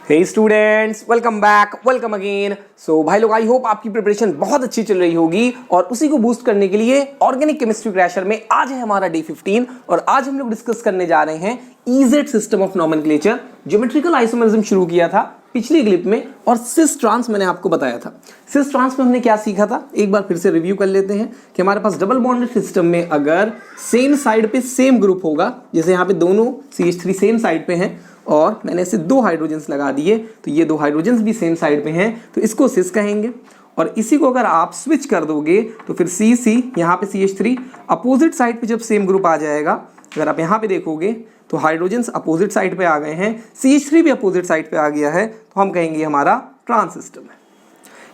हे students, welcome back, welcome again. So भाई लोग, I hope आपकी प्रिपरेशन बहुत अच्छी चल रही होगी और उसी को बूस्ट करने के लिए ऑर्गेनिक केमिस्ट्री क्रैशर में आज है हमारा डे 15 और आज हम लोग डिस्कस करने जा रहे हैं EEZ system of nomenclature. Geometrical isomerism शुरू किया था पिछली क्लिप में और सिस ट्रांस मैंने आपको बताया था। सिस ट्रांस में हमने क्या सीखा था, एक बार फिर से रिव्यू कर लेते हैं कि हमारे पास डबल बॉन्डेड सिस्टम में अगर सेम साइड पे सेम ग्रुप होगा, जैसे यहाँ पे दोनों CH3 सेम साइड पे हैं और मैंने ऐसे दो हाइड्रोजन्स लगा दिए तो ये दो हाइड्रोजन्स भी सेम साइड पे हैं तो इसको सिस कहेंगे। और इसी को अगर आप स्विच कर दोगे तो फिर CC यहाँ पे CH3 अपोजिट साइड पे जब सेम ग्रुप आ जाएगा, अगर आप यहाँ पे देखोगे तो हाइड्रोजन्स अपोजिट साइड पे आ गए हैं, CH3 भी अपोजिट साइड पे आ गया है, तो हम कहेंगे हमारा ट्रांस सिस्टम है।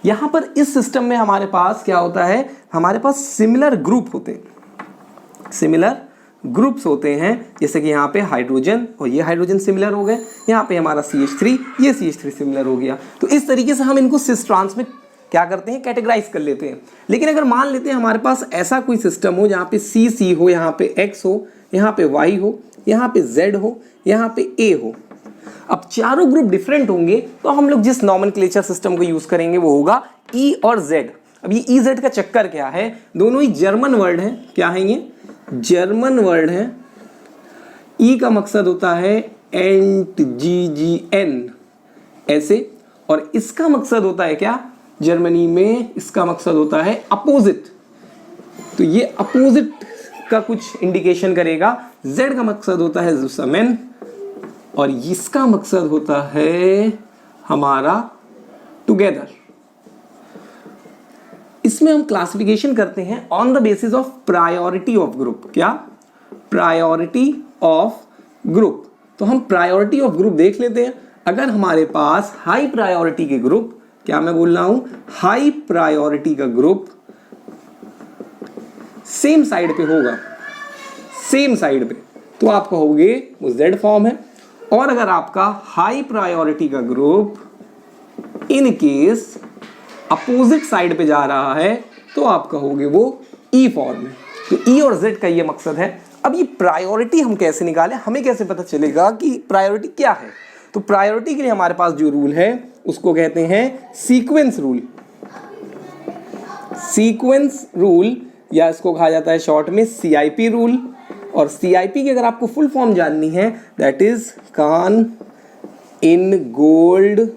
यहाँ पर इस सिस्टम में हमारे पास क्या होता है, हमारे पास सिमिलर ग्रुप होते हैं, सिमिलर ग्रुप्स होते हैं। जैसे कि यहाँ पे हाइड्रोजन और ये हाइड्रोजन सिमिलर हो गए, यहाँ पे हमारा CH3, ये CH3 सिमिलर हो गया। तो इस तरीके से हम इनको सिस ट्रांस में क्या करते हैं, कैटेगराइज कर लेते हैं। लेकिन अगर मान लेते हैं हमारे पास ऐसा कोई सिस्टम हो जहाँ पे CC हो, यहाँ पे X हो, यहाँ पे Y हो, यहाँ पे Z हो, यहाँ पे A हो, अब चारों ग्रुप डिफरेंट होंगे तो हम लोग जिस नॉमेनक्लेचर सिस्टम को यूज करेंगे वो होगा E और Z। अब ये EZ का चक्कर क्या है, दोनों ही जर्मन वर्ड हैं। क्या है ये, जर्मन वर्ड है। E का मकसद होता है ENTGGN ऐसे, और इसका मकसद होता है क्या, जर्मनी में इसका मकसद होता है अपोजिट, तो ये अपोजिट का कुछ इंडिकेशन करेगा। Z का मकसद होता है जुसमेन और इसका मकसद होता है हमारा टुगेदर। इसमें हम क्लासिफिकेशन करते हैं on the basis of priority of group. क्या, प्रायोरिटी ऑफ ग्रुप। तो हम प्रायोरिटी ऑफ ग्रुप देख लेते हैं। अगर हमारे पास हाई प्रायोरिटी के ग्रुप, क्या मैं बोल रहा हूं, हाई प्रायोरिटी का ग्रुप सेम साइड पे होगा, सेम साइड पे, तो आप कहोगे वो Z फॉर्म है। और अगर आपका हाई प्रायोरिटी का group in case opposite side पे जा रहा है तो आप कहोगे वो E फॉर्म है। तो E और Z का ये मकसद है। अब ये प्रायोरिटी हम कैसे निकालें, हमें कैसे पता चलेगा कि प्रायोरिटी क्या है। तो प्रायोरिटी के लिए हमारे पास जो रूल है उसको कहते हैं सीक्वेंस रूल। सीक्वेंस रूल या इसको कहा जाता है शॉर्ट में CIP रूल। और CIP की अगर आपको फुल फॉर्म जाननी है, दैट इज कान इन गोल्ड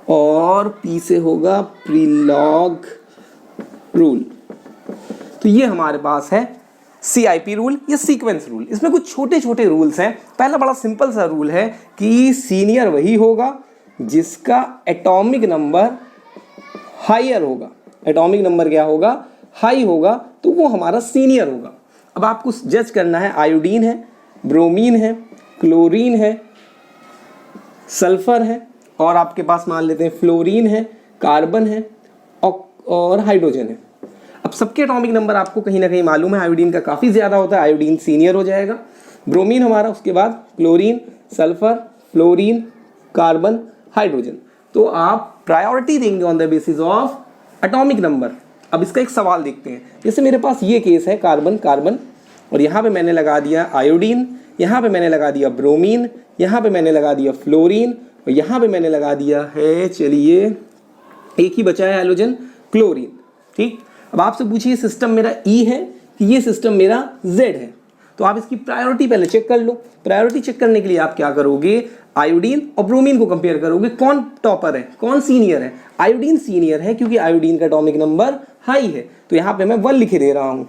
और P से होगा प्रीलॉग रूल। तो ये हमारे पास है CIP रूल या सीक्वेंस रूल। इसमें कुछ छोटे छोटे रूल्स हैं। पहला बड़ा सिंपल सा रूल है कि सीनियर वही होगा जिसका एटॉमिक नंबर हायर होगा। एटॉमिक नंबर क्या होगा, हाई होगा, तो वो हमारा सीनियर होगा। अब आपको जज करना है, आयोडीन है, ब्रोमीन है, क्लोरीन है, सल्फर है और आपके पास मान लेते हैं फ्लोरीन है, कार्बन है और हाइड्रोजन है। अब सबके एटॉमिक नंबर आपको कहीं ना कहीं मालूम है, आयोडीन का काफ़ी ज़्यादा होता है, आयोडीन सीनियर हो जाएगा। ब्रोमीन हमारा, उसके बाद chlorine, sulphur, fluorine, carbon, hydrogen. तो आप प्रायोरिटी देंगे on the basis of atomic number. अब इसका एक सवाल देखते हैं। जैसे मेरे पास ये केस है कार्बन कार्बन, और यहाँ पे मैंने लगा दिया आयोडीन, यहाँ पे मैंने लगा दिया ब्रोमीन, यहाँ पे मैंने लगा दिया फ्लोरीन और यहाँ पे मैंने लगा दिया है, चलिए एक ही बचा है हाइड्रोजन, क्लोरीन। ठीक, अब आपसे पूछिए सिस्टम मेरा E है कि ये सिस्टम मेरा Z है, तो आप इसकी प्रायोरिटी पहले चेक कर लो। प्रायोरिटी चेक करने के लिए आप क्या करोगे, आयोडीन और ब्रोमीन को कंपेयर करोगे, कौन टॉपर है, कौन सीनियर है। आयोडीन सीनियर है क्योंकि आयोडीन का एटॉमिक नंबर हाई है, तो यहाँ पे मैं 1 लिख दे रहा हूँ।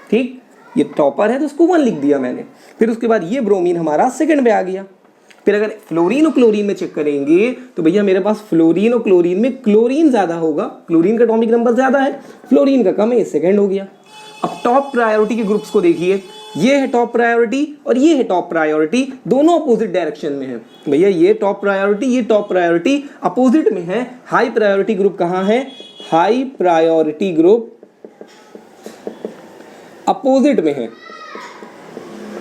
ठीक, ये टॉपर है तो उसको 1 लिख दिया मैंने। फिर उसके बाद ये ब्रोमीन हमारा सेकंड पे आ गया। फिर अगर फ्लोरीन और क्लोरीन में चेक करेंगे तो भैया मेरे पास फ्लोरीन और क्लोरीन में क्लोरीन ज्यादा होगा, क्लोरीन का एटॉमिक नंबर ज्यादा है, फ्लोरीन का कम है, ये सेकंड हो गया। अब टॉप प्रायोरिटी के ग्रुप्स को देखिए, ये है टॉप प्रायोरिटी और ये है टॉप प्रायोरिटी, दोनों अपोजिट डायरेक्शन में है। भैया ये टॉप प्रायोरिटी, ये टॉप प्रायोरिटी अपोजिट में है। हाई प्रायोरिटी ग्रुप कहाँ है, हाई प्रायोरिटी ग्रुप अपोजिट में है।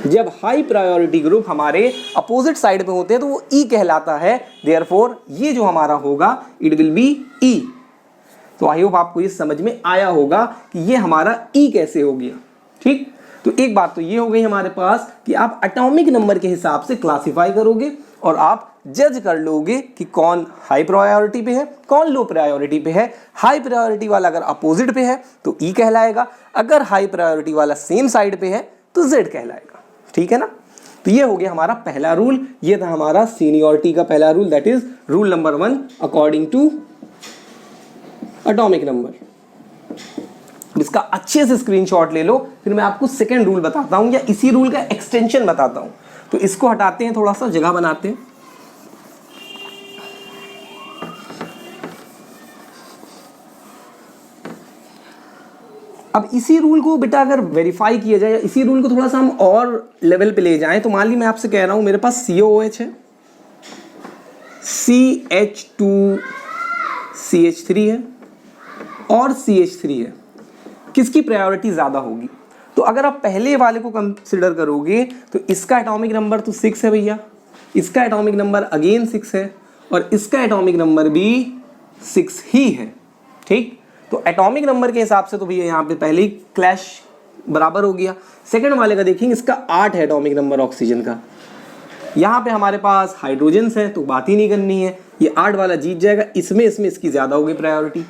जब हाई प्रायोरिटी ग्रुप हमारे अपोजिट साइड पे होते हैं तो वो E कहलाता है। देयरफॉर ये जो हमारा होगा इट विल बी E। तो आई होप आपको ये समझ में आया होगा कि ये हमारा E कैसे हो गया। ठीक, तो एक बात तो ये हो गई हमारे पास कि आप एटॉमिक नंबर के हिसाब से क्लासिफाई करोगे और आप जज कर लोगे कि कौन हाई प्रायोरिटी पे है, कौन लो प्रायोरिटी पे है। हाई प्रायोरिटी वाला अगर अपोजिट पे है तो ई कहलाएगा, अगर हाई प्रायोरिटी वाला सेम साइड पे है तो जेड कहलाएगा। ठीक है ना। तो ये हो गया हमारा पहला रूल, ये था हमारा सीनियरिटी का पहला rule, that is rule number 1 according to atomic number. इसका अच्छे से स्क्रीनशॉट ले लो, फिर मैं आपको सेकंड रूल बताता हूं या इसी रूल का एक्सटेंशन बताता हूं। तो इसको हटाते हैं, थोड़ा सा जगह बनाते हैं। अब इसी रूल को बेटा अगर वेरीफाई किया जाए, इसी रूल को थोड़ा सा हम और लेवल पे ले जाएं, तो मान ली मैं आपसे कह रहा हूं मेरे पास COOH है, CH2CH3 है और CH3 है, किसकी प्रायोरिटी ज्यादा होगी? तो अगर आप पहले वाले को कंसिडर करोगे तो इसका एटॉमिक नंबर तो 6 है भैया, इसका एटॉमिक नंबर अगेन 6 है और इसका एटॉमिक नंबर भी 6 ही है। ठीक, तो एटॉमिक नंबर के हिसाब से तो भैया यहाँ पे पहले ही क्लैश बराबर हो गया। सेकंड वाले का देखेंगे, इसका 8 है एटॉमिक नंबर ऑक्सीजन का, यहाँ पे हमारे पास हाइड्रोजन्स हैं तो बात ही नहीं करनी है, ये 8 वाला जीत जाएगा, इसमें इसकी ज्यादा होगी प्रायोरिटी।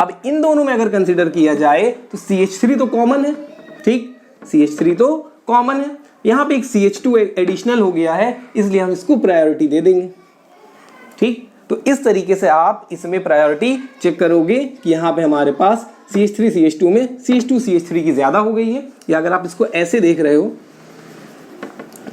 अब इन दोनों में अगर कंसिडर किया जाए तो CH3 तो कॉमन है, ठीक, CH3 तो कॉमन है, यहाँ पे एक CH2 एडिशनल हो गया है, इसलिए हम इसको प्रायोरिटी दे देंगे। ठीक, तो इस तरीके से आप इसमें प्रायोरिटी चेक करोगे कि यहाँ पे हमारे पास CH3 CH2 में CH2 CH3 की ज्यादा हो गई है। या अगर आप इसको ऐसे देख रहे हो,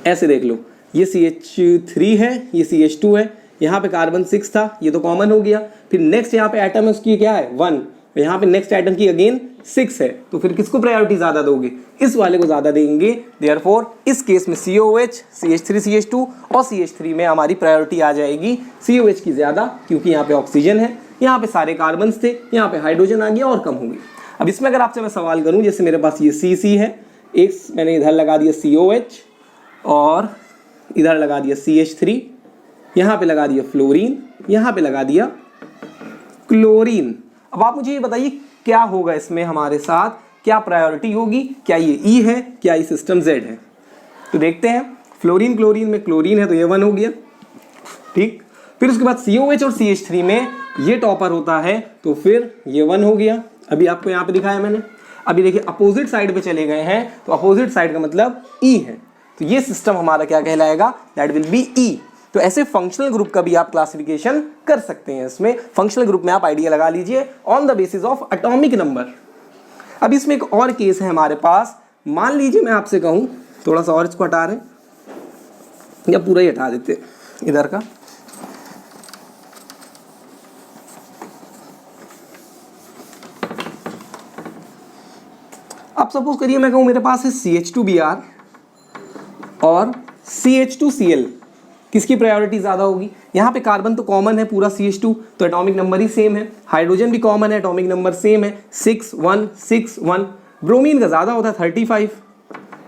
ऐसे देख लो, ये CH3 है, ये CH2 है, यहाँ पे कार्बन 6 था, ये तो कॉमन हो गया। फिर नेक्स्ट यहाँ पे एटम है, उसकी क्या है 1, यहाँ पे नेक्स्ट एटम की अगेन 6 है, तो फिर किसको प्रायोरिटी ज्यादा दोगे? इस वाले को ज्यादा देंगे। देयरफॉर इस केस में COOH, CH3 CH2 और CH3 में हमारी प्रायोरिटी आ जाएगी COH की ज्यादा, क्योंकि यहाँ पे ऑक्सीजन है, यहाँ पे सारे कार्बन थे, यहाँ पे हाइड्रोजन आ गया और कम हो गई। अब इसमें अगर आपसे मैं सवाल करूं, जैसे मेरे पास ये CC है, एक मैंने इधर लगा दिया COH और इधर लगा दिया CH3, यहाँ पे लगा दिया फ्लोरीन, यहाँ पे लगा दिया क्लोरीन। अब आप मुझे ये बताइए क्या होगा इसमें हमारे साथ, क्या प्रायोरिटी होगी? क्या ये E है, क्या ये सिस्टम Z है? तो देखते हैं, फ्लोरीन क्लोरीन में क्लोरीन है तो ये 1 हो गया। ठीक, फिर उसके बाद COH और CH3 में ये टॉपर होता है तो फिर ये 1 हो गया। अभी आपको यहाँ पे दिखाया मैंने। अभी देखिए अपोजिट साइड पे चले गए हैं, तो अपोजिट साइड का मतलब E है, तो ये सिस्टम हमारा क्या कहलाएगा? That will be E। तो ऐसे फंक्शनल ग्रुप का भी आप क्लासिफिकेशन कर सकते हैं। इसमें फंक्शनल ग्रुप में आप आइडिया लगा लीजिए on the basis of atomic number. अब इसमें एक और केस है हमारे पास, मान लीजिए मैं आपसे कहूं, थोड़ा सा और इसको हटा रहे या पूरा ही हटा देते इधर का। अब सपोज करिए मैं कहूं मेरे पास है CH2Br और CH2Cl, किसकी प्रायोरिटी ज्यादा होगी? यहाँ पे कार्बन तो कॉमन है पूरा CH2, तो एटॉमिक नंबर ही सेम है, हाइड्रोजन भी कॉमन है, एटॉमिक नंबर सेम है 6 1 6 1। ब्रोमीन का ज्यादा होता है 35,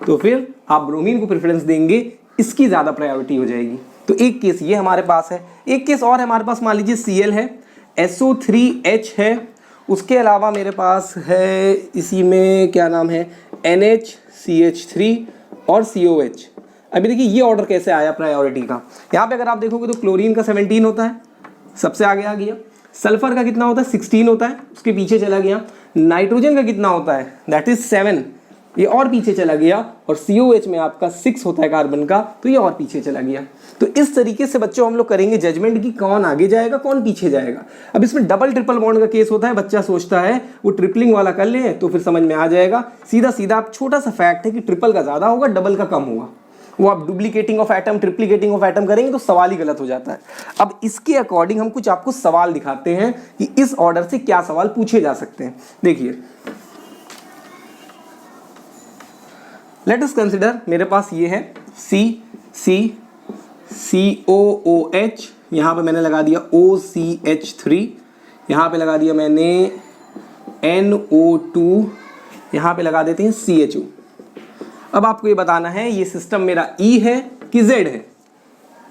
तो फिर आप ब्रोमीन को प्रेफरेंस देंगे, इसकी ज्यादा प्रायोरिटी हो जाएगी। तो एक केस ये हमारे पास है। एक केस और है हमारे पास, मान लीजिए Cl है, SO3H है, उसके अलावा मेरे पास है इसी में क्या नाम है NHCH3 और COH। अभी देखिए ये ऑर्डर कैसे आया प्रायोरिटी का। यहाँ पे अगर आप देखोगे तो क्लोरीन का 17 होता है, सबसे आगे आ गया। सल्फर का कितना होता है? 16 होता है, उसके पीछे चला गया। नाइट्रोजन का कितना होता है? दैट इज 7, ये और पीछे चला गया। और COH में आपका 6 होता है कार्बन का, तो ये और पीछे चला गया। तो इस तरीके से बच्चों हम लोग करेंगे जजमेंट की कौन आगे जाएगा कौन पीछे जाएगा। अब इसमें डबल ट्रिपल बॉन्ड का केस होता है, बच्चा सोचता है वो ट्रिपलिंग वाला कर ले तो फिर समझ में आ जाएगा। सीधा सीधा आप छोटा सा फैक्ट है कि ट्रिपल का ज्यादा होगा, डबल का कम होगा। वो आप duplicating of atom triplicating of atom करेंगे तो सवाल ही गलत हो जाता है। अब इसके अकॉर्डिंग हम कुछ आपको सवाल दिखाते हैं कि इस ऑर्डर से क्या सवाल पूछे जा सकते हैं। देखिए, लेट अस कंसिडर, मेरे पास ये है COOH, यहां पे मैंने लगा दिया OCH3, यहां पे लगा दिया मैंने NO2, यहां पे लगा देते हैं CHO। अब आपको ये बताना है ये सिस्टम मेरा E है कि Z है।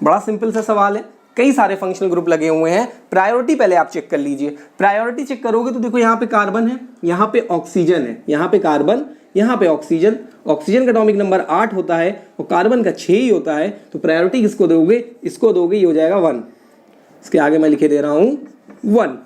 बड़ा सिंपल सा सवाल है, कई सारे फंक्शनल ग्रुप लगे हुए हैं। प्रायोरिटी पहले आप चेक कर लीजिए। प्रायोरिटी चेक करोगे तो देखो यहाँ पे कार्बन है, यहाँ पे ऑक्सीजन है, यहाँ पे कार्बन, यहाँ पे ऑक्सीजन, ऑक्सीजन का एटॉमिक नंबर 8 होता है और कार्बन का 6 ही होता है, तो प्रायोरिटी किसको दोगे, इसको दोगे, ये हो जाएगा 1। इसके आगे मैं लिखे दे रहा हूँ 1।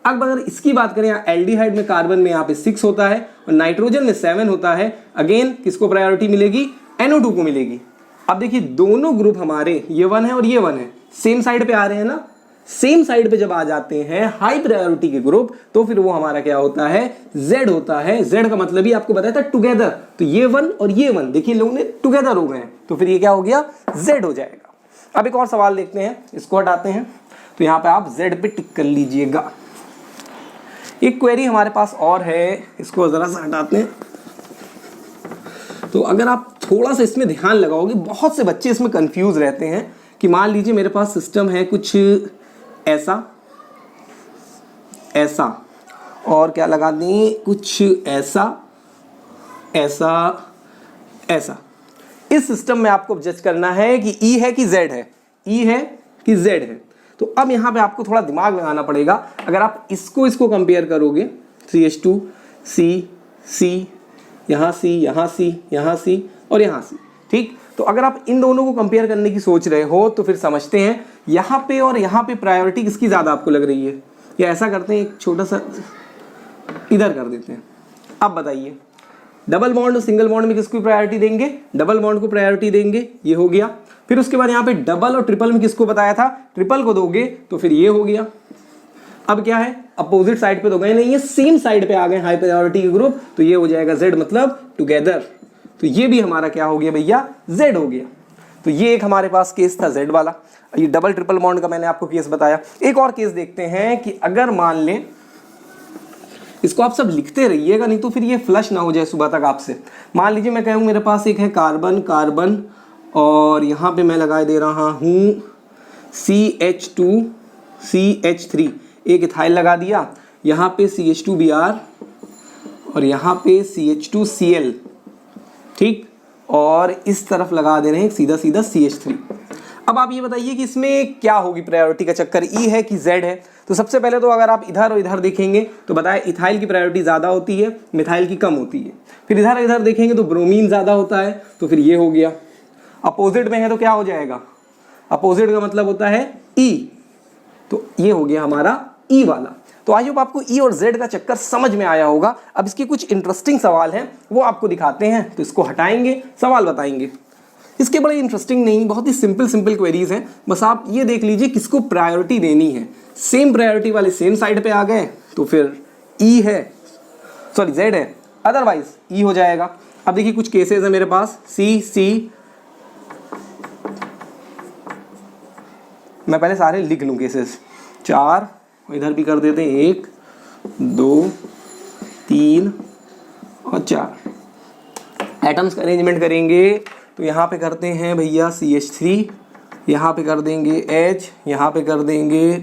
अब अगर इसकी बात करें, यहाँ एल्डिहाइड में कार्बन में यहाँ पे 6 होता है और नाइट्रोजन में 7 होता है, अगेन किसको प्रायोरिटी मिलेगी, NO2 को मिलेगी। अब देखिए दोनों ग्रुप हमारे, ये 1 है और ये 1 है, सेम साइड पे आ रहे हैं ना, सेम साइड पे जब आ जाते हैं हाई प्रायोरिटी के ग्रुप, तो फिर वो हमारा क्या होता है, Z होता है। Z का मतलब ही आपको बताया था टुगेदर, तो ये 1 और ये 1 देखिए लोगों ने टुगेदर हो गए हैं, तो फिर ये क्या हो गया, Z हो जाएगा। अब एक और सवाल देखते हैं, इसको हटाते हैं, तो यहाँ पे आप Z पे टिक कर लीजिएगा। एक क्वेरी हमारे पास और है, इसको जरा सा हटाते हैं। तो अगर आप थोड़ा सा इसमें ध्यान लगाओगे, बहुत से बच्चे इसमें कंफ्यूज रहते हैं कि मान लीजिए मेरे पास सिस्टम है कुछ ऐसा ऐसा और क्या लगा दें, कुछ ऐसा ऐसा ऐसा। इस सिस्टम में आपको जज करना है कि E है कि Z है, E है कि Z है। तो अब यहाँ पे आपको थोड़ा दिमाग लगाना पड़ेगा। अगर आप इसको कंपेयर करोगे, CH2 C यहाँ C यहाँ C यहाँ C और यहाँ C, ठीक। तो अगर आप इन दोनों को कंपेयर करने की सोच रहे हो तो फिर समझते हैं यहाँ पे और यहाँ पे प्रायोरिटी किसकी ज़्यादा आपको लग रही है, या ऐसा करते हैं एक छोटा सा इधर कर देते हैं। अब बताइए डबल बॉन्ड और सिंगल बॉन्ड में किसको प्रायोरिटी देंगे, डबल बॉन्ड को प्रायोरिटी देंगे, ये हो गया। फिर उसके बाद यहाँ पे डबल और ट्रिपल में किसको बताया था, ट्रिपल को दोगे, तो फिर ये हो गया। अब क्या है, अपोजिट साइड पे तो गए नहीं, ये सेम साइड पे आ गए हाई प्रायोरिटी के ग्रुप, तो ये हो जाएगा Z मतलब टुगेदर। तो ये भी हमारा क्या हो गया भैया, Z हो गया। तो ये एक हमारे पास केस था Z वाला। ये डबल ट्रिपल बॉन्ड का मैंने आपको केस बताया। एक और केस देखते हैं कि अगर मान लें, इसको आप सब लिखते रहिएगा नहीं तो फिर ये फ्लश ना हो जाए सुबह तक आपसे। मान लीजिए मैं कहूँ मेरे पास एक है कार्बन कार्बन और यहाँ पे मैं लगा दे रहा हूँ CH2 CH3, एक इथाइल लगा दिया, यहाँ पे CH2Br और यहाँ पे CH2Cl, ठीक, और इस तरफ लगा दे रहे हैं सीधा सीधा CH3। अब आप ये बताइए कि इसमें क्या होगी प्रायोरिटी का चक्कर, E है कि Z है। तो सबसे पहले तो अगर आप इधर और इधर देखेंगे तो बताए इथाइल की प्रायोरिटी ज़्यादा होती है, मिथाइल की कम होती है। फिर इधर इधर देखेंगे तो ब्रोमीन ज़्यादा होता है, तो फिर ये हो गया। अपोजिट में है तो क्या हो जाएगा, अपोजिट का मतलब होता है E, तो ये हो गया हमारा E वाला। तो आई होप आपको E और Z का चक्कर समझ में आया होगा। अब इसके कुछ इंटरेस्टिंग सवाल हैं वो आपको दिखाते हैं, तो इसको हटाएंगे, सवाल बताएंगे। इसके बड़े इंटरेस्टिंग नहीं, बहुत ही सिंपल क्वेरीज हैं। बस आप ये देख लीजिए किसको प्रायोरिटी देनी है। सेम प्रायोरिटी वाले सेम साइड पे आ गए तो फिर E है, सॉरी Z है, अदरवाइज E हो जाएगा। अब देखिए कुछ केसेस है मेरे पास, C मैं पहले सारे लिख लूँ केसेस, 4, इधर भी कर देते हैं 1 2 3 और 4। एटम्स का अरेंजमेंट करेंगे तो यहाँ पे करते हैं भैया CH3, यहाँ पे कर देंगे H, यहाँ पे कर देंगे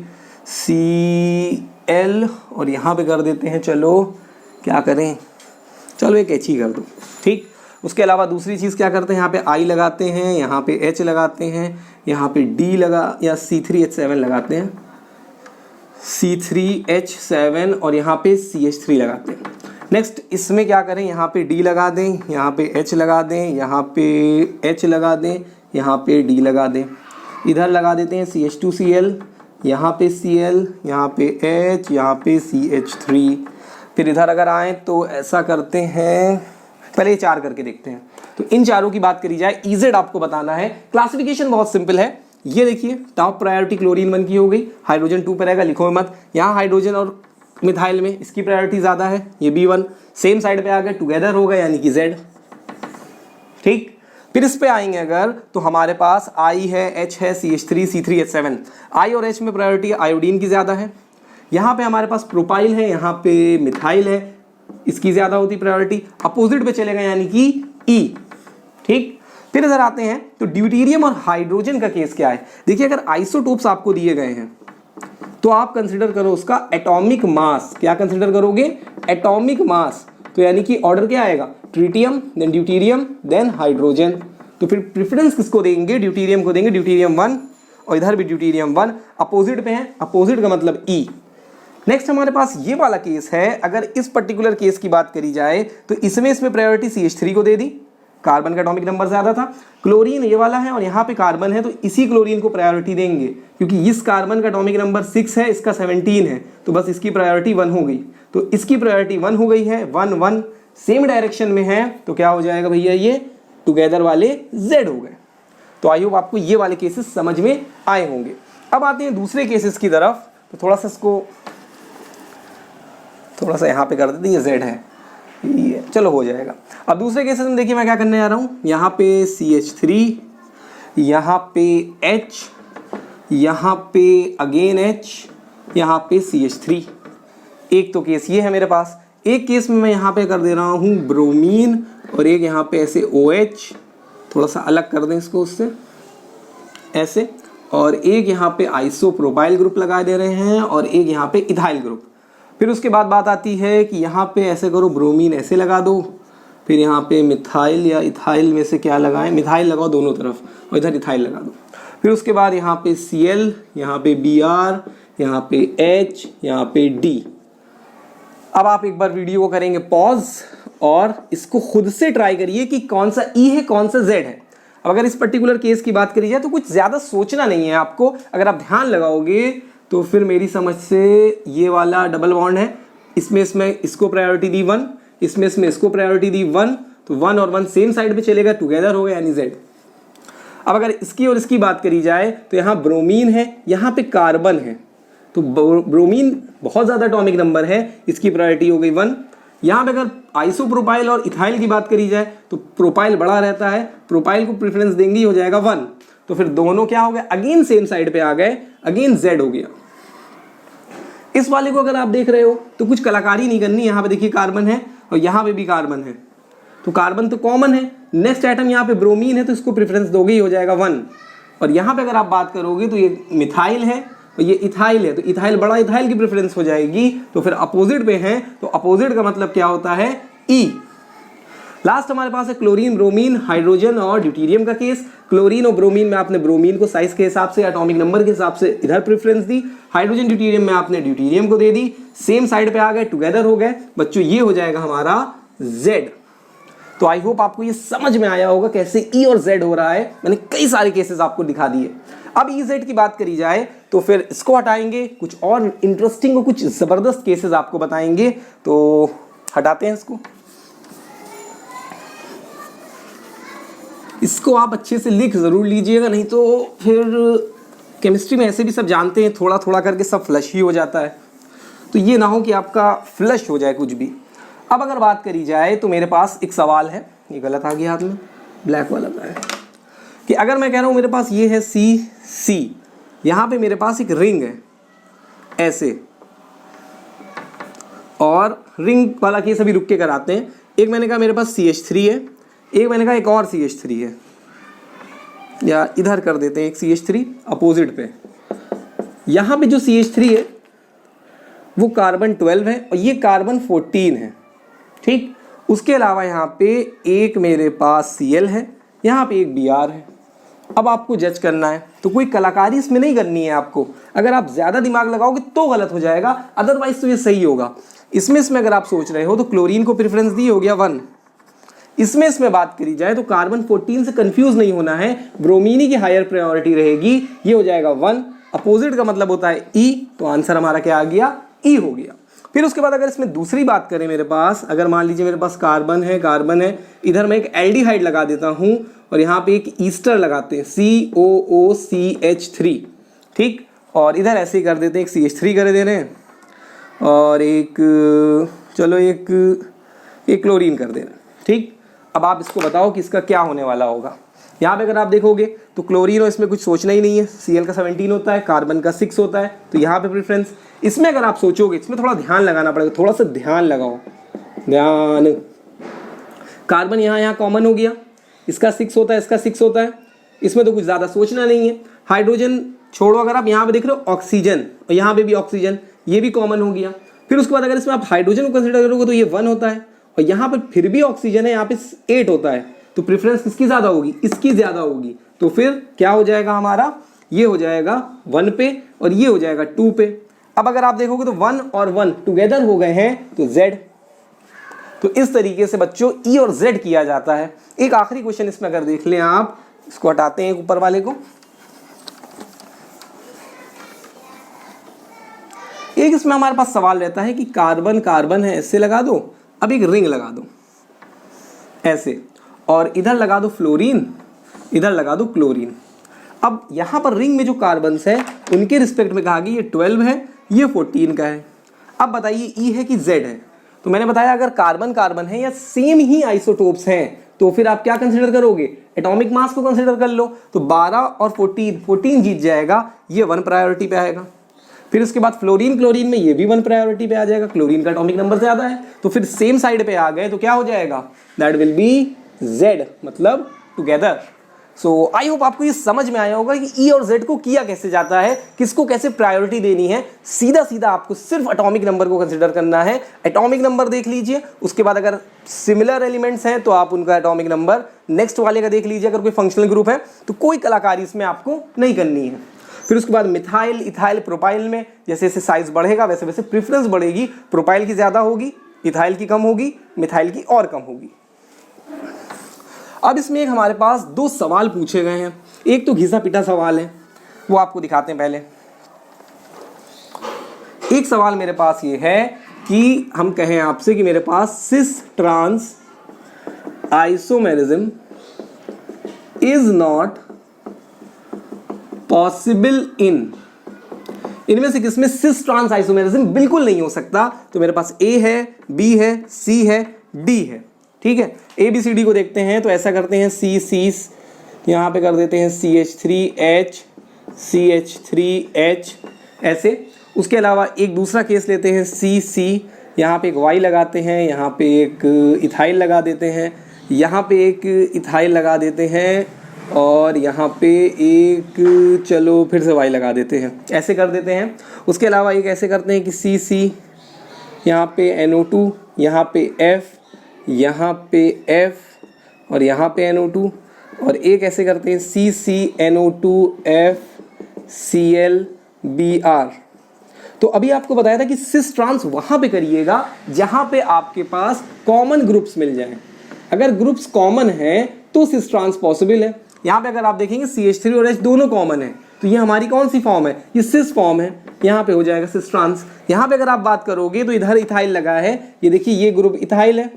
Cl और यहाँ पे कर देते हैं, चलो क्या करें, चलो एक H ही कर दो, ठीक। उसके अलावा दूसरी चीज़ क्या करते हैं, यहाँ पे I लगाते हैं, यहाँ पे H लगाते हैं, यहाँ पे D लगा या C3H7 लगाते हैं, C3H7 और यहाँ पे CH3 लगाते हैं। नेक्स्ट इसमें क्या करें, यहाँ पे D लगा दें, यहाँ पे H लगा दें, यहाँ पे H लगा दें, यहाँ पे D लगा दें, इधर लगा देते हैं CH2Cl, यहाँ पे Cl, यहाँ पे H, यहाँ पे CH3। फिर इधर अगर आएँ तो ऐसा करते हैं, पहले ये 4 करके देखते हैं। तो इन चारों की बात करी जाए, EZ आपको बताना है। क्लासिफिकेशन बहुत सिंपल है, ये देखिए टॉप प्रायोरिटी क्लोरीन 1 की हो गई, हाइड्रोजन 2 पर रहेगा, लिखो मत। यहाँ हाइड्रोजन और मिथाइल में इसकी प्रायोरिटी ज़्यादा है, ये B1 सेम साइड पे आ गए, टुगेदर हो गए यानी कि Z, ठीक। फिर इस पे आएंगे अगर तो हमारे पास I है, H है, CH3 C3H7। I और H में प्रायोरिटी आयोडीन की ज़्यादा है। यहाँ पे हमारे पास प्रोपाइल है, यहाँ पे मिथाइल है, इसकी ज़्यादा होती प्रायोरिटी। अपोजिट पे चलेगा यानी कि E, ठीक। फिर इधर आते हैं तो ड्यूटेरियम और हाइड्रोजन का केस क्या है। देखिए अगर आइसोटोप्स आपको दिए गए हैं तो आप कंसिडर करो उसका एटॉमिक मास, क्या कंसिडर करोगे, एटॉमिक मास। तो यानी कि ऑर्डर क्या आएगा, tritium then deuterium then hydrogen. तो फिर प्रेफरेंस किसको देंगे, ड्यूटेरियम को देंगे, ड्यूटेरियम 1 और इधर भी ड्यूटेरियम 1। अपोजिट पे है, अपोजिट का मतलब E, नेक्स्ट हमारे पास ये वाला केस है। अगर इस पर्टिकुलर केस की बात करी जाए तो इसमें प्रायोरिटी CH3 को दे दी, कार्बन का एटॉमिक नंबर ज्यादा था। क्लोरीन ये वाला है और यहाँ पे कार्बन है, तो इसी क्लोरीन को प्रायोरिटी देंगे, क्योंकि इस कार्बन का एटॉमिक नंबर 6 है, इसका 17 है, तो बस इसकी प्रायोरिटी 1 हो गई। तो इसकी प्रायोरिटी 1 हो गई है, 1 1 सेम डायरेक्शन में है, तो क्या हो जाएगा भैया, ये टुगेदर वाले Z हो गए। तो आई होप आपको ये वाले केसेस समझ में आए होंगे। अब आते हैं दूसरे केसेस की तरफ, तो थोड़ा सा इसको थोड़ा सा यहाँ पे कर देते, ये Z है, ये चलो हो जाएगा। अब दूसरे केसेस में देखिए मैं क्या करने जा रहा हूँ, यहाँ पे CH3, यहाँ पे H, यहाँ पे अगेन H, यहाँ पे CH3। एक तो केस ये है मेरे पास। एक केस में मैं यहाँ पे कर दे रहा हूँ ब्रोमीन, और एक यहाँ पे ऐसे OH, थोड़ा सा अलग कर दें इसको उससे ऐसे, और एक यहाँ पे आइसोप्रोपाइल ग्रुप लगा दे रहे हैं, और एक यहाँ पे इथाइल ग्रुप। फिर उसके बाद बात आती है कि यहाँ पे ऐसे करो, ब्रोमीन ऐसे लगा दो, फिर यहाँ पे मिथाइल या इथाइल में से क्या लगाएं, मिथाइल लगाओ दोनों तरफ, और इधर इथाइल लगा दो। फिर उसके बाद यहाँ पे Cl, यहाँ पे Br, यहाँ पे H, यहाँ पे D। अब आप एक बार वीडियो को करेंगे पॉज और इसको खुद से ट्राई करिए कि कौन सा E है कौन सा Z है। अब अगर इस पर्टिकुलर केस की बात करी जाए तो कुछ ज़्यादा सोचना नहीं है आपको, अगर आप ध्यान लगाओगे तो फिर मेरी समझ से ये वाला डबल बॉन्ड है, इसमें इसको प्रायोरिटी दी 1, इसमें इसको प्रायोरिटी दी 1, तो 1 और 1 सेम साइड पे चलेगा, टुगेदर हो गया यानी Z। अब अगर इसकी और इसकी बात करी जाए तो यहाँ ब्रोमीन है, यहाँ पे कार्बन है, तो ब्रोमीन बहुत ज़्यादा एटॉमिक नंबर है, इसकी प्रायोरिटी हो गई 1। यहाँ पे अगर आइसोप्रोपाइल और इथाइल की बात करी जाए तो प्रोपाइल बड़ा रहता है, प्रोपाइल को प्रेफरेंस देंगे, हो जाएगा 1। तो फिर दोनों क्या हो गए, अगेन सेम साइड पे आ गए, अगेन Z हो गया। इस वाले को अगर आप देख रहे हो तो कुछ कलाकारी नहीं करनी, यहाँ पे देखिए कार्बन है और यहाँ पे भी कार्बन है, तो कार्बन तो कॉमन है। नेक्स्ट आइटम यहाँ पे ब्रोमीन है, तो इसको प्रेफरेंस दोगे ही हो जाएगा 1। और यहाँ पे अगर आप बात करोगे तो ये मिथाइल है और ये इथाइल है, तो इथाइल बड़ा इथाइल की प्रेफरेंस हो जाएगी, तो फिर अपोजिट पे है, तो अपोजिट का मतलब क्या होता है, E। लास्ट हमारे पास है क्लोरीन, ब्रोमीन, हाइड्रोजन और ड्यूटेरियम का केस। क्लोरीन और ब्रोमीन में आपने ब्रोमीन को साइज के हिसाब से, एटॉमिक नंबर के हिसाब से इधर प्रेफरेंस दी, हाइड्रोजन ड्यूटेरियम में आपने ड्यूटेरियम को दे दी, सेम साइड पे आ गए, टुगेदर हो गए बच्चों, ये हो जाएगा हमारा Z। तो आई होप आपको ये समझ में आया होगा कैसे E और Z हो रहा है, मैंने कई सारे केसेस आपको दिखा दिए। अब EZ की बात करी जाए तो फिर इसको हटाएंगे, कुछ और इंटरेस्टिंग और कुछ जबरदस्त केसेस आपको बताएंगे, तो हटाते हैं इसको। इसको आप अच्छे से लिख जरूर लीजिएगा, नहीं तो फिर केमिस्ट्री में ऐसे भी सब जानते हैं, थोड़ा थोड़ा करके सब फ्लश ही हो जाता है, तो ये ना हो कि आपका फ्लश हो जाए कुछ भी। अब अगर बात करी जाए तो मेरे पास एक सवाल है, ये गलत आ गया हाथ में, ब्लैक वाला है, कि अगर मैं कह रहा हूँ मेरे पास ये है C, यहाँ पे मेरे पास एक रिंग है ऐसे, और रिंग वाला केस अभी रुक के कराते हैं। एक मैंने कहा मेरे पास CH3 है, एक मैंने कहा एक और CH3 है, या इधर कर देते हैं एक CH3 अपोजिट पे। यहाँ पे जो CH3 है वो कार्बन 12 है और ये कार्बन 14 है, ठीक। उसके अलावा यहाँ पे एक मेरे पास Cl है, यहाँ पे एक Br है। अब आपको जज करना है, तो कोई कलाकारी इसमें नहीं करनी है आपको, अगर आप ज़्यादा दिमाग लगाओगे तो गलत हो जाएगा, अदरवाइज तो ये सही होगा। इसमें अगर आप सोच रहे हो तो क्लोरीन को प्रेफरेंस दी, हो गया 1। इसमें बात करी जाए तो कार्बन 14 से कंफ्यूज नहीं होना है, ब्रोमीनी की हायर प्रायोरिटी रहेगी, ये हो जाएगा 1। अपोजिट का मतलब होता है E, तो आंसर हमारा क्या आ गया, E हो गया। फिर उसके बाद अगर इसमें दूसरी बात करें, मेरे पास अगर मान लीजिए मेरे पास कार्बन है, इधर मैं एक एल्डिहाइड लगा देता हूँ और यहाँ पे एक ईस्टर लगाते हैं COOCH3, ठीक, और इधर ऐसे ही कर देते हैं, एक CH3 कर दे रहे हैं और एक चलो एक क्लोरीन कर दे रहे हैं, ठीक। अब आप इसको बताओ कि इसका क्या होने वाला होगा। यहाँ पे अगर आप देखोगे तो क्लोरीन और इसमें कुछ सोचना ही नहीं है, Cl का 17 होता है, कार्बन का 6 होता है, तो यहाँ पे प्रेफरेंस। इसमें अगर आप सोचोगे, इसमें थोड़ा ध्यान लगाना पड़ेगा, थोड़ा सा ध्यान लगाओ, ध्यान। कार्बन यहाँ कॉमन हो गया, इसका 6 होता है, इसका 6 होता है, इसमें तो कुछ ज़्यादा सोचना नहीं है। हाइड्रोजन छोड़ो, अगर आप यहाँ पे देख रहे हो ऑक्सीजन, और यहाँ पे भी ऑक्सीजन, ये भी कॉमन हो गया। फिर उसके बाद अगर इसमें आप हाइड्रोजन को कंसिडर करोगे तो ये 1 होता है, और यहाँ पर फिर भी ऑक्सीजन है, यहाँ पे 8 होता है, तो प्रेफरेंस किसकी ज़्यादा होगी, इसकी ज़्यादा होगी। तो फिर क्या हो जाएगा हमारा, ये हो जाएगा 1 पे और ये हो जाएगा 2 पे। अब अगर आप देखोगे तो 1 और 1 टुगेदर हो गए हैं तो Z। तो इस तरीके से बच्चों E और Z किया जाता है। एक आखिरी क्वेश्चन इसमें अगर देख लें आप, इसको हटाते हैं ऊपर वाले को। एक इसमें हमारे पास सवाल रहता है कि कार्बन कार्बन है, ऐसे लगा दो, अब एक रिंग लगा दो ऐसे, और इधर लगा दो फ्लोरीन, इधर लगा दो क्लोरीन। अब यहां पर रिंग में जो कार्बन्स है उनके रिस्पेक्ट में कहा कि ये 12 है, ये 14 का है। अब बताइए E है कि Z है? तो मैंने बताया अगर कार्बन कार्बन है या सेम ही आइसोटोप्स हैं तो फिर आप क्या कंसीडर करोगे, एटॉमिक मास को कंसीडर कर लो। तो 12 और 14 जीत जाएगा, ये 1 प्रायोरिटी पे आएगा। फिर उसके बाद फ्लोरीन क्लोरीन में ये भी 1 प्रायोरिटी पे आ जाएगा, क्लोरीन का एटॉमिक नंबर ज्यादा है। तो फिर सेम साइड पे आ गए तो क्या हो जाएगा, दैट विल बी Z, मतलब टुगेदर। सो आई होप आपको ये समझ में आया होगा कि E और Z को किया कैसे जाता है, किसको कैसे प्रायोरिटी देनी है। सीधा सीधा आपको सिर्फ एटॉमिक नंबर को कंसीडर करना है। एटॉमिक नंबर देख लीजिए, उसके बाद अगर सिमिलर एलिमेंट्स हैं तो आप उनका एटॉमिक नंबर नेक्स्ट वाले का देख लीजिए। अगर कोई फंक्शनल ग्रुप है तो कोई कलाकारी इसमें आपको नहीं करनी है। फिर उसके बाद मिथाइल, इथाइल, प्रोपाइल में जैसे जैसे साइज बढ़ेगा वैसे वैसे प्रेफरेंस बढ़ेगी। प्रोपाइल की ज़्यादा होगी, इथाइल की कम होगी, मिथाइल की और कम होगी। अब इसमें एक हमारे पास 2 सवाल पूछे गए हैं। एक तो घिसा पिटा सवाल है, वो आपको दिखाते हैं पहले। एक सवाल मेरे पास ये है कि हम कहें आपसे कि मेरे पास cis trans isomerism is not possible इनमें से किसमें सिस ट्रांस आइसोमेरिज्म बिल्कुल नहीं हो सकता। तो मेरे पास A है, B है, C है, D है। ठीक है, ABCD को देखते हैं तो ऐसा करते हैं C यहाँ पे कर देते हैं CH3H CH3H ऐसे। उसके अलावा एक दूसरा केस लेते हैं C यहाँ पे एक Y लगाते हैं, यहाँ पे एक इथाइल लगा देते हैं, यहाँ पे एक इथाइल लगा देते हैं, और यहाँ पे एक चलो फिर से Y लगा देते हैं, ऐसे कर देते हैं। उसके अलावा एक ऐसे करते हैं कि C यहाँ पे NO2, यहाँ पे F, यहाँ पे F और यहाँ पे NO2, और एक ऐसे करते हैं CCNO2FClBr। तो अभी आपको बताया था कि सिस ट्रांस वहाँ पे करिएगा जहाँ पे आपके पास कॉमन ग्रुप्स मिल जाएं। अगर ग्रुप्स कॉमन हैं तो सिस ट्रांस पॉसिबल है। यहाँ पे अगर आप देखेंगे CH3 और H दोनों कॉमन है, तो ये हमारी कौन सी फॉर्म है, ये सिस फॉर्म है, यहाँ पे हो जाएगा सिस ट्रांस। यहाँ पे अगर आप बात करोगे तो इधर इथाइल लगा है, ये देखिए ये ग्रुप इथाइल है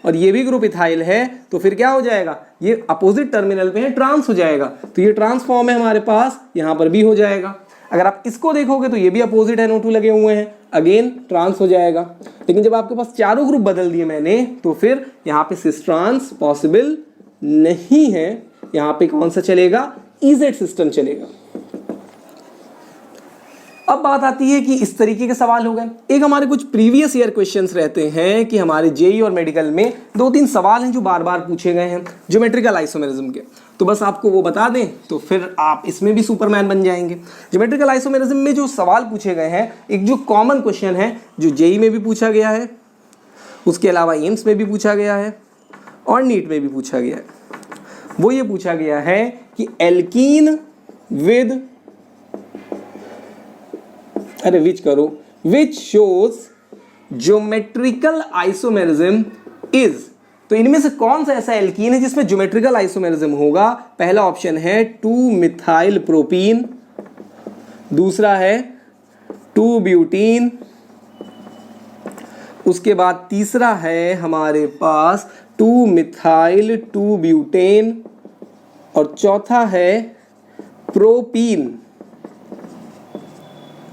और ये भी ग्रुप इथाइल है, तो फिर क्या हो जाएगा, ये अपोजिट टर्मिनल पे है, ट्रांस हो जाएगा। तो ये ट्रांस फॉर्म है हमारे पास, यहाँ पर भी हो जाएगा। अगर आप इसको देखोगे तो ये भी अपोजिट NO2 लगे हुए हैं, अगेन ट्रांस हो जाएगा। लेकिन जब आपके पास चारों ग्रुप बदल दिए मैंने तो फिर यहाँ पे सिस ट्रांस पॉसिबल नहीं है। यहाँ पे कौन सा चलेगा, EZ सिस्टम चलेगा। अब बात आती है कि इस तरीके के सवाल हो गए। एक हमारे कुछ प्रीवियस ईयर क्वेश्चंस रहते हैं कि हमारे JEE और मेडिकल में 2-3 सवाल हैं जो बार बार पूछे गए हैं ज्योमेट्रिकल आइसोमेरिज्म के, तो बस आपको वो बता दें तो फिर आप इसमें भी सुपरमैन बन जाएंगे। ज्योमेट्रिकल आइसोमेरिज्म में जो सवाल पूछे गए हैं, एक जो कॉमन क्वेश्चन है जो JEE में भी पूछा गया है, उसके अलावा एम्स में भी पूछा गया है और नीट में भी पूछा गया है, वो ये पूछा गया है कि alkene with which shows geometrical isomerism is। तो इनमें से कौन सा ऐसा एल्कीन है जिसमें ज्योमेट्रिकल आइसोमेरिज्म होगा। पहला ऑप्शन है 2-मिथाइल प्रोपीन, दूसरा है 2-ब्यूटीन, उसके बाद तीसरा है हमारे पास 2-मिथाइल 2-ब्यूटेन, और चौथा है प्रोपीन।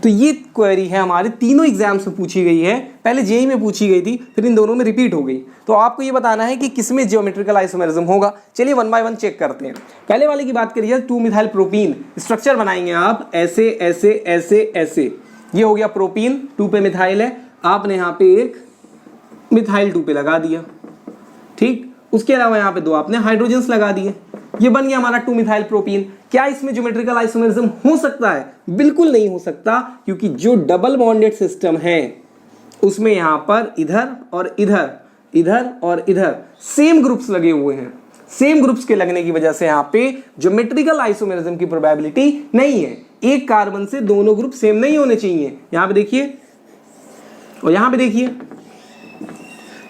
तो ये क्वेरी है हमारे तीनों एग्जाम्स में पूछी गई है, पहले JEE में पूछी गई थी, फिर इन दोनों में रिपीट हो गई। तो आपको ये बताना है कि किसमें ज्योमेट्रिकल आइसोमेरिज्म होगा। चलिए 1 बाय 1 चेक करते हैं। पहले वाले की बात करिए, 2-मिथाइल प्रोपीन, स्ट्रक्चर बनाएंगे आप ऐसे ऐसे ऐसे ऐसे। ये हो गया प्रोपीन, 2 पे मिथाइल है, आपने यहाँ पे एक मिथाइल 2 पे लगा दिया, ठीक। उसके अलावा यहाँ पे 2 आपने हाइड्रोजन्स लगा दिए, ये बन गया हमारा 2-मिथाइल प्रोपीन। क्या इसमें ज्योमेट्रिकल आइसोमेरिज्म हो सकता है? बिल्कुल नहीं हो सकता, क्योंकि जो डबल बॉन्डेड सिस्टम है उसमें यहां पर इधर और इधर, इधर और इधर सेम ग्रुप्स लगे हुए हैं। सेम ग्रुप्स के लगने की वजह से यहां पे ज्योमेट्रिकल आइसोमेरिज्म की प्रोबेबिलिटी नहीं है। एक कार्बन से दोनों ग्रुप सेम नहीं होने चाहिए। यहां पे देखिए और यहां पे देखिए,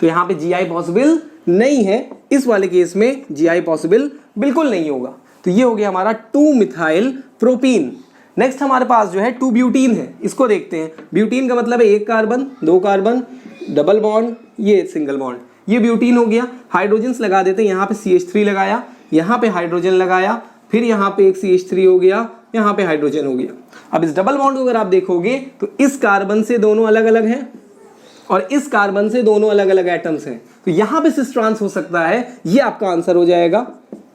तो यहां पे GI पॉसिबल नहीं है। इस वाले केस में GI पॉसिबल बिल्कुल नहीं होगा। तो ये हो गया हमारा 2 मिथाइल प्रोपीन। नेक्स्ट हमारे पास जो है 2 ब्यूटीन है, इसको देखते हैं। ब्यूटीन का मतलब है एक कार्बन, दो कार्बन, डबल बॉन्ड, ये सिंगल बॉन्ड, ये ब्यूटीन हो गया। हाइड्रोजन्स लगा देते हैं, यहाँ पे CH3 लगाया, यहाँ पे हाइड्रोजन लगाया, फिर यहाँ पे एक CH3 हो गया, यहाँ पे हाइड्रोजन हो गया। अब इस डबल बॉन्ड को अगर आप देखोगे तो इस कार्बन से दोनों अलग अलग हैं और इस कार्बन से दोनों अलग अलग एटम्स हैं, तो यहाँ पे सिस ट्रांस हो सकता है। ये आपका आंसर हो जाएगा।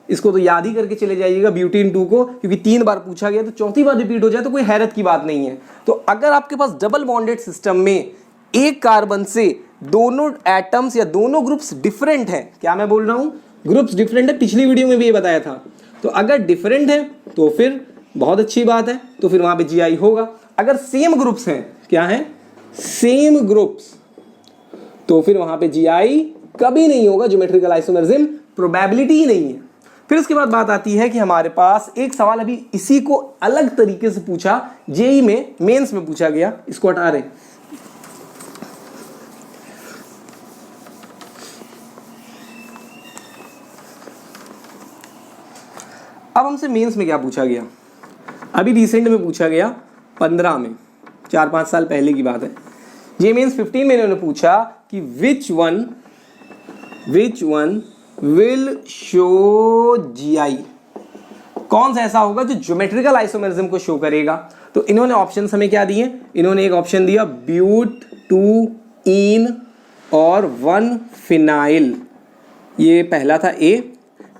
इसको तो याद ही करके चले जाइएगा ब्यूटीन 2 को, क्योंकि 3 बार पूछा गया तो चौथी बार रिपीट हो जाए तो कोई हैरत की बात नहीं है। तो अगर आपके पास डबल बॉन्डेड सिस्टम में एक कार्बन से दोनों एटम्स या दोनों ग्रुप्स डिफरेंट हैं, क्या मैं बोल रहा हूं, ग्रुप्स डिफरेंट है, पिछली वीडियो में भी ये बताया था। तो अगर डिफरेंट है तो फिर बहुत अच्छी बात है, तो फिर वहां पे GI होगा। अगर सेम ग्रुप्स हैं, क्या है, सेम ग्रुप्स, तो फिर वहां पे GI कभी नहीं होगा। ज्योमेट्रिकल आइसोमरिज्म प्रोबेबिलिटी ही नहीं है। फिर उसके बाद बात आती है कि हमारे पास एक सवाल अभी इसी को अलग तरीके से पूछा, जेई में मेंस में पूछा गया, इसको हटा रहे। अब हमसे मेंस में क्या पूछा गया, अभी रिसेंट में पूछा गया 15 में, 4-5 साल पहले की बात है। ये मेंस 15 में इन्होंने पूछा कि which one will show GI, कौन सा ऐसा होगा जो ज्योमेट्रिकल आइसोमेरिज्म को शो करेगा। तो इन्होंने ऑप्शन हमें क्या दिए, इन्होंने एक ऑप्शन दिया ब्यूट 2 इन और 1 फिनाइल। ये पहला था A,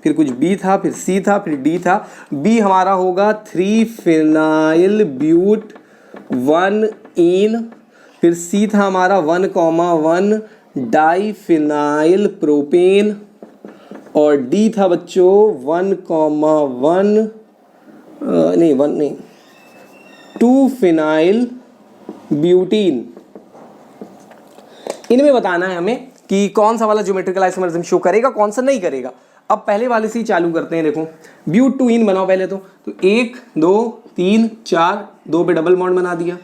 फिर कुछ B था, फिर C था, फिर D था। B हमारा होगा 3 फिनाइल ब्यूट 1 इन, फिर C था हमारा 1,1 डाइफिनाइल प्रोपेन, और D था बच्चों 2 फिनाइल ब्यूटीन। इनमें बताना है हमें कि कौन सा वाला ज्योमेट्रिकल आइसोमरिज्म शो करेगा, कौन सा नहीं करेगा। अब पहले वाले से ही चालू करते हैं। देखो ब्यूट 2 इन बनाओ पहले तो 1 2 3 4, 2 पे डबल बॉन्ड बना दिया,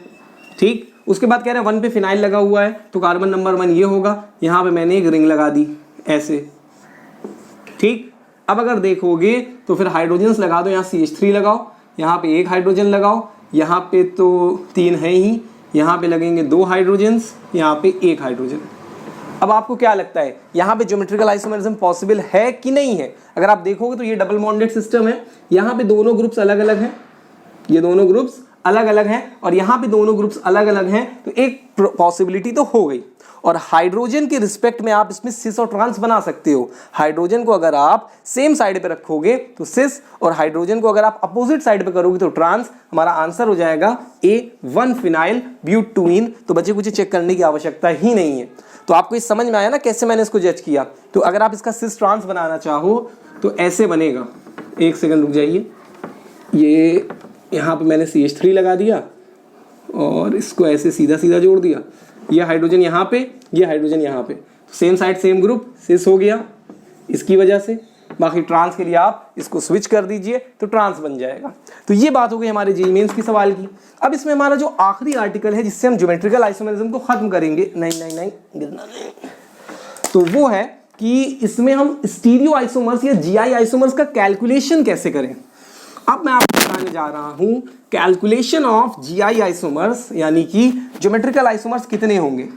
ठीक। उसके बाद कह रहे हैं 1 पे फिनाइल लगा हुआ है, तो कार्बन नंबर 1 ये होगा। यहाँ पे मैंने एक रिंग लगा दी ऐसे, ठीक। अब अगर देखोगे तो फिर हाइड्रोजन्स लगा दो, यहाँ CH3 लगाओ, यहाँ पे एक हाइड्रोजन लगाओ, यहाँ पे तो 3 है ही, यहाँ पे लगेंगे 2 हाइड्रोजन्स, यहाँ पे 1 हाइड्रोजन। अब आपको क्या लगता है यहाँ पे ज्योमेट्रिकल आइसोमेरिज्म पॉसिबल है कि नहीं है। अगर आप देखोगे तो ये डबल बॉन्डेड सिस्टम है, यहाँ पे दोनों ग्रुप्स अलग अलग हैं, ये दोनों ग्रुप्स अलग अलग हैं, और यहाँ पे दोनों ग्रुप्स अलग अलग हैं, तो एक पॉसिबिलिटी तो हो गई। और हाइड्रोजन के रिस्पेक्ट में आप इसमें सिस और ट्रांस बना सकते हो। हाइड्रोजन को अगर आप सेम साइड पे रखोगे तो सिस, और हाइड्रोजन को अगर आप अपोजिट साइड पे करोगे तो ट्रांस। हमारा आंसर हो जाएगा A 1 फिनाइल ब्यूट 2 इन। तो बच्चे कुछ चेक करने की आवश्यकता ही नहीं है। तो आपको इस समझ में आया ना कैसे मैंने इसको जज किया। तो अगर आप इसका सिस ट्रांस बनाना चाहो तो ऐसे बनेगा, एक सेकंड रुक जाइए। ये यहाँ पे मैंने CH3 लगा दिया और इसको ऐसे सीधा सीधा जोड़ दिया, ये हाइड्रोजन यहाँ पे, ये हाइड्रोजन यहाँ पे, सेम साइड सेम ग्रुप, सिस हो गया इसकी वजह से। बाकी ट्रांस के लिए आप इसको स्विच कर दीजिए तो ट्रांस बन जाएगा। तो ये बात हो गई हमारे जेईई मेंस की सवाल की। अब इसमें हमारा जो आखिरी आर्टिकल है जिससे हम ज्योमेट्रिकल आइसोमेरिज्म को खत्म करेंगे, नहीं तो वो है कि इसमें हम स्टीरियो आइसोमर्स या GI आइसोमर्स का कैलकुलेशन कैसे करें। अब मैं आपको बताने जा रहा हूं कैलकुलेशन ऑफ GI आइसोमर्स, यानी कि ज्योमेट्रिकल आइसोमर्स कितने होंगे।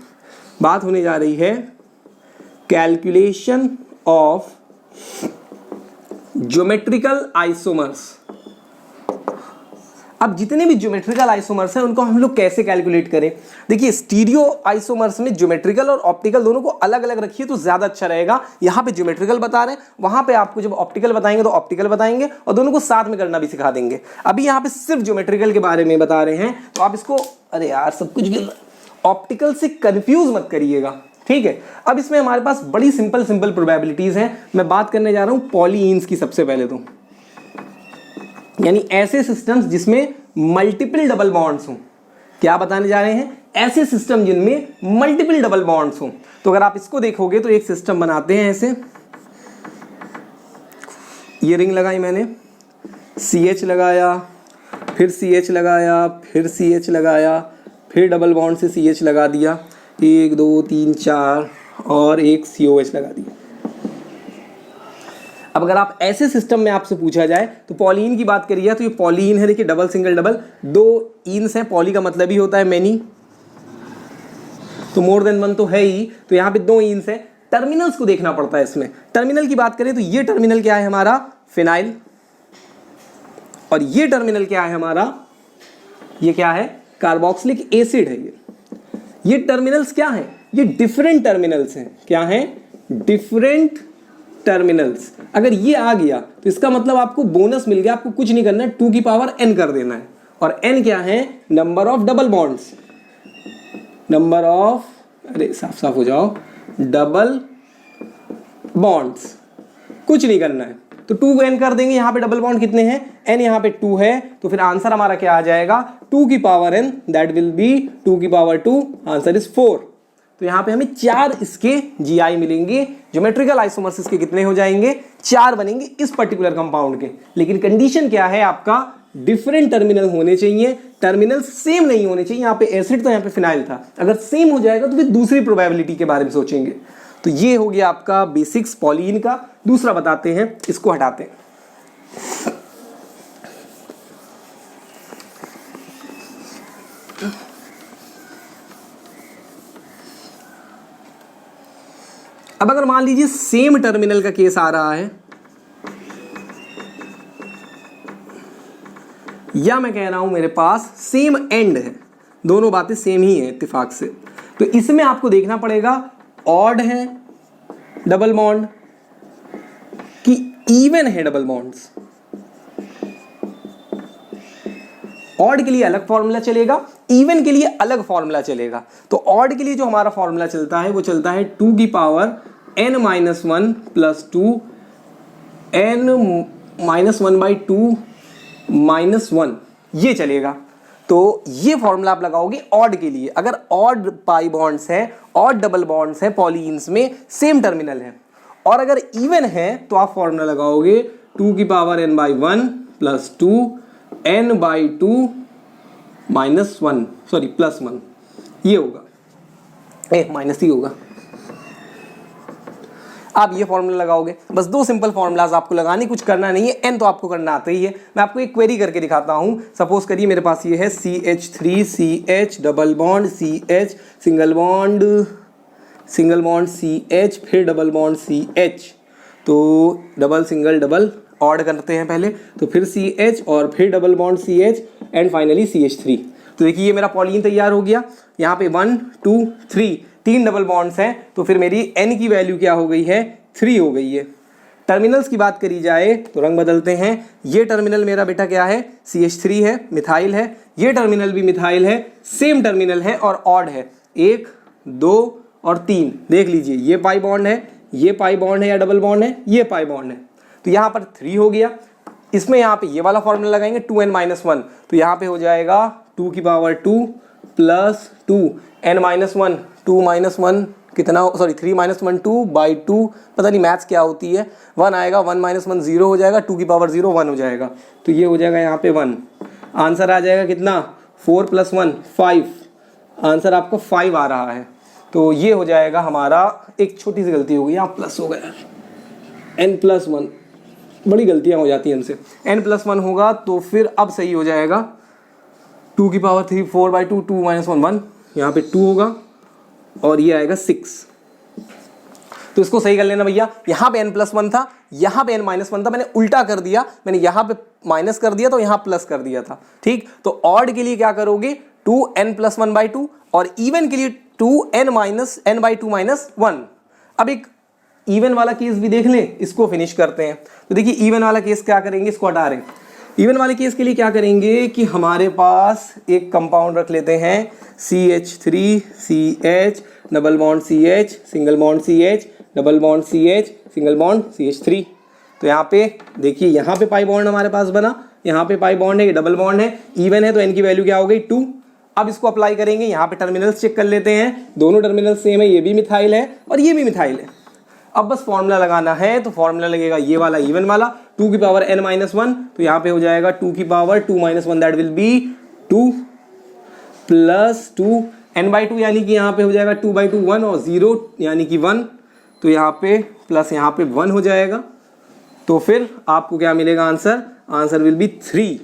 बात होने जा रही है कैलकुलेशन ऑफ ज्योमेट्रिकल आइसोमर्स। अब जितने भी ज्योमेट्रिकल आइसोमर्स हैं उनको हम लोग कैसे कैलकुलेट करें। देखिए स्टीरियो आइसोमर्स में ज्योमेट्रिकल और ऑप्टिकल दोनों को अलग अलग रखिए तो ज्यादा अच्छा रहेगा। यहां पे ज्योमेट्रिकल बता रहे हैं, वहां पे आपको जब ऑप्टिकल बताएंगे तो ऑप्टिकल बताएंगे और दोनों को साथ में करना भी सिखा देंगे। अभी यहाँ पे सिर्फ ज्योमेट्रिकल के बारे में बता रहे हैं, तो आप इसको अरे यार सब कुछ ऑप्टिकल से कंफ्यूज मत करिएगा, ठीक है। अब इसमें हमारे पास बड़ी सिंपल प्रोबेबिलिटीज हैं। मैं बात करने जा रहा हूं पॉलीइन्स की। सबसे पहले तो यानी ऐसे सिस्टम्स जिसमें मल्टीपल डबल बॉन्ड्स हों। क्या बताने जा रहे हैं, ऐसे सिस्टम जिनमें मल्टीपल डबल बॉन्ड्स हों। तो अगर आप इसको देखोगे तो एक सिस्टम बनाते हैं ऐसे, ये रिंग लगाई मैंने, CH लगाया, फिर CH लगाया, फिर CH लगाया, फिर डबल बॉन्ड से CH लगा दिया, 1 2 3 4 और एक COH लगा दिया। अब अगर आप ऐसे सिस्टम में आपसे पूछा जाए तो पॉलीन की बात करिए तो ये पॉलीन है, देखिए डबल सिंगल डबल, 2 ईन्स हैं, पॉली का मतलब ही होता है मैनी, तो मोर देन वन तो है ही, तो यहाँ पे 2 ईन्स है। टर्मिनल्स को देखना पड़ता है इसमें। टर्मिनल की बात करें तो ये टर्मिनल क्या है हमारा, फिनाइल, और ये टर्मिनल क्या है हमारा, ये क्या है, कार्बोक्सिलिक एसिड है। ये टर्मिनल्स क्या हैं, ये डिफरेंट टर्मिनल्स हैं। क्या हैं, डिफरेंट टर्मिनल्स। अगर ये आ गया तो इसका मतलब आपको बोनस मिल गया, आपको कुछ नहीं करना है, 2 की पावर n कर देना है। और n क्या है, number of double bonds, number of, अरे साफ साफ हो जाओ, डबल बॉन्ड्स, कुछ नहीं करना है। तो 2 को n कर देंगे, यहाँ पे डबल बॉन्ड कितने हैं, n यहाँ पे 2 है, तो फिर आंसर हमारा क्या आ जाएगा, 2 की power n, that will be 2 की पावर 2, आंसर इज 4। तो यहाँ पे हमें 4 इसके GI मिलेंगे। ज्योमेट्रिकल आइसोमर्स इसके कितने हो जाएंगे, 4 बनेंगे इस पर्टिकुलर कंपाउंड के। लेकिन कंडीशन क्या है आपका, डिफरेंट टर्मिनल होने चाहिए, टर्मिनल सेम नहीं होने चाहिए। यहाँ पे एसिड तो यहाँ पे फिनाइल था, अगर सेम हो जाएगा तो फिर दूसरी प्रोबेबिलिटी के बारे में सोचेंगे। तो ये हो गया आपका बेसिक्स पॉलीन का। दूसरा बताते हैं, इसको हटाते हैं। अब अगर मान लीजिए सेम टर्मिनल का केस आ रहा है, या मैं कह रहा हूं मेरे पास सेम एंड है, दोनों बातें सेम ही है इत्तेफाक से, तो इसमें आपको देखना पड़ेगा ऑड है डबल बॉन्ड कि इवन है डबल बॉन्ड्स। ऑड के लिए अलग फॉर्मूला चलेगा, इवन के लिए अलग फॉर्मूला चलेगा। तो ऑड के लिए जो हमारा फॉर्मूला चलता है वो चलता है 2 की पावर n-1 प्लस 2 n-1/2 -1, ये चलेगा। तो ये फॉर्मूला आप लगाओगे ऑड के लिए। अगर ऑड पाई बॉन्ड्स है, ऑड डबल बॉन्ड्स है पॉलीन्स में, सेम टर्मिनल है, और अगर इवन है तो आप फॉर्मूला लगाओगे 2 की power n/1 plus 2 n/2 -1, sorry plus 1, ये होगा, माइनस ही होगा। आप ये फॉर्मूला लगाओगे, बस 2 सिंपल फॉर्मूलाज आपको लगाने, कुछ करना नहीं है। n तो आपको करना आता ही है। मैं आपको एक क्वेरी करके दिखाता हूं। सपोज करिए मेरे पास ये है CH3 CH double bond CH single bond CH फिर डबल बॉन्ड CH, तो डबल सिंगल डबल ऑड करते हैं पहले, तो फिर CH और फिर double bond CH and finally CH3। तो देखिए ये मेरा पॉलीन तैयार हो गया। यहाँ पे 1 2 3 3 डबल बॉन्ड्स हैं, तो फिर मेरी n की वैल्यू क्या हो गई है, 3 हो गई है। टर्मिनल्स की बात करी जाए तो रंग बदलते हैं। ये टर्मिनल मेरा बेटा क्या है, CH3 है, मिथाइल है। ये टर्मिनल भी मिथाइल है, सेम टर्मिनल है और ऑड है, 1 2 और 3। देख लीजिए ये पाई बॉन्ड है, ये पाई बॉन्ड है या डबल बॉन्ड है, ये पाई बॉन्ड है, तो यहाँ पर 3 हो गया। इसमें यहाँ पे ये वाला फॉर्मूला लगाएंगे 2n-1, तो यहाँ पे हो जाएगा 2 की पावर 2 प्लस 2 n-1, 2 - 1 कितना, सॉरी 3 - 1 2/2, पता नहीं मैथ्स क्या होती है, 1 आएगा, 1 - 1 0 हो जाएगा, 2 की पावर 0 1 हो जाएगा, तो ये हो जाएगा यहाँ पे 1। आंसर आ जाएगा कितना, 4 + 1 5, आंसर आपको 5 आ रहा है। तो ये हो जाएगा हमारा, एक छोटी सी गलती हो गई, यहाँ प्लस हो गया, n+1, बड़ी गलतियाँ हो जाती हैं हमसे, n+1 होगा तो फिर अब सही हो जाएगा। 2 की पावर 3 4/2, 2 - 1 1, यहाँ पे 2 होगा और ये आएगा 6। तो इसको सही कर लेना भैया। यहाँ पे n+1 था, यहाँ पे n-1 था, मैंने उल्टा कर दिया, मैंने यहाँ पे माइनस कर दिया तो यहाँ प्लस कर दिया था, ठीक। तो ऑड के लिए क्या करोगे, 2n+1/2, और इवन के लिए 2n-n/2 - 1। अब एक इवन वाला केस भी देख लें, इसको फिनिश करते हैं। तो देखिए इवन वाला केस क्या करेंगे, इसको हटा रहे हैं। इवन वाले केस के लिए क्या करेंगे कि हमारे पास एक कंपाउंड रख लेते हैं CH3 CH double bond CH single bond CH double bond CH single bond CH3। तो यहाँ पे देखिए, यहाँ पे पाई बॉन्ड हमारे पास बना, यहाँ पे पाई बॉन्ड है, ये डबल बॉन्ड है, इवन है, तो n की वैल्यू क्या हो गई 2। अब इसको अप्लाई करेंगे, यहाँ पे टर्मिनल्स चेक कर लेते हैं, दोनों टर्मिनल सेम है, ये भी मिथाइल है और ये भी मिथाइल है। अब बस फॉर्मूला लगाना है, तो फॉर्मूला लगेगा ये वाला इवन वाला, 2 की पावर n माइनस 1, तो यहाँ पे हो जाएगा 2 की power 2 minus 1, that will be 2 plus 2 n/2 यानी कि यहाँ पे हो जाएगा 2/2 1 और 0 यानी कि 1, तो यहाँ पे प्लस यहाँ पे 1 हो जाएगा। तो फिर आपको क्या मिलेगा आंसर? Answer will be 3।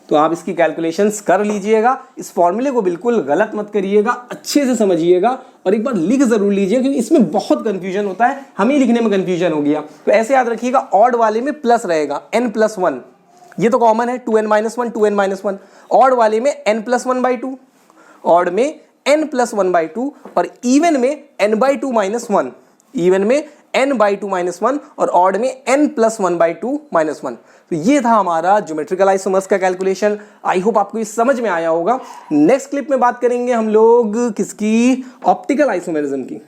तो आप इसकी कैलकुलेशंस कर लीजिएगा। इस फॉर्मूले को बिल्कुल गलत मत करिएगा, अच्छे से समझिएगा और एक बार लिख जरूर लीजिए, क्योंकि इसमें बहुत कंफ्यूजन होता है, हमें लिखने में कंफ्यूजन हो गया। तो ऐसे याद रखिएगा, ऑड वाले में प्लस रहेगा n+1, ये तो कॉमन है 2n-1 2n-1, ऑड वाले में n+1/2, ऑड में n+1/2 और इवन में n/2-1, इवन में n/2-1 और ऑड में n+1/2-1। तो ये था हमारा ज्योमेट्रिकल आइसोमर्स का कैलकुलेशन। आई होप आपको ये समझ में आया होगा। नेक्स्ट क्लिप में बात करेंगे हम लोग किसकी? ऑप्टिकल आइसोमेरिज्म की।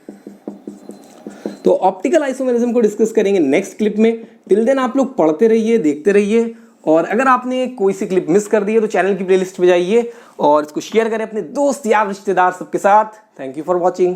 तो ऑप्टिकल आइसोमेरिज्म को डिस्कस करेंगे नेक्स्ट क्लिप में। टिल देन आप लोग पढ़ते रहिए, देखते रहिए, और अगर आपने कोई सी क्लिप मिस कर दी है तो चैनल की प्लेलिस्ट पे जाइए और इसको शेयर करें अपने दोस्त यार रिश्तेदार सबके साथ। Thank you for watching.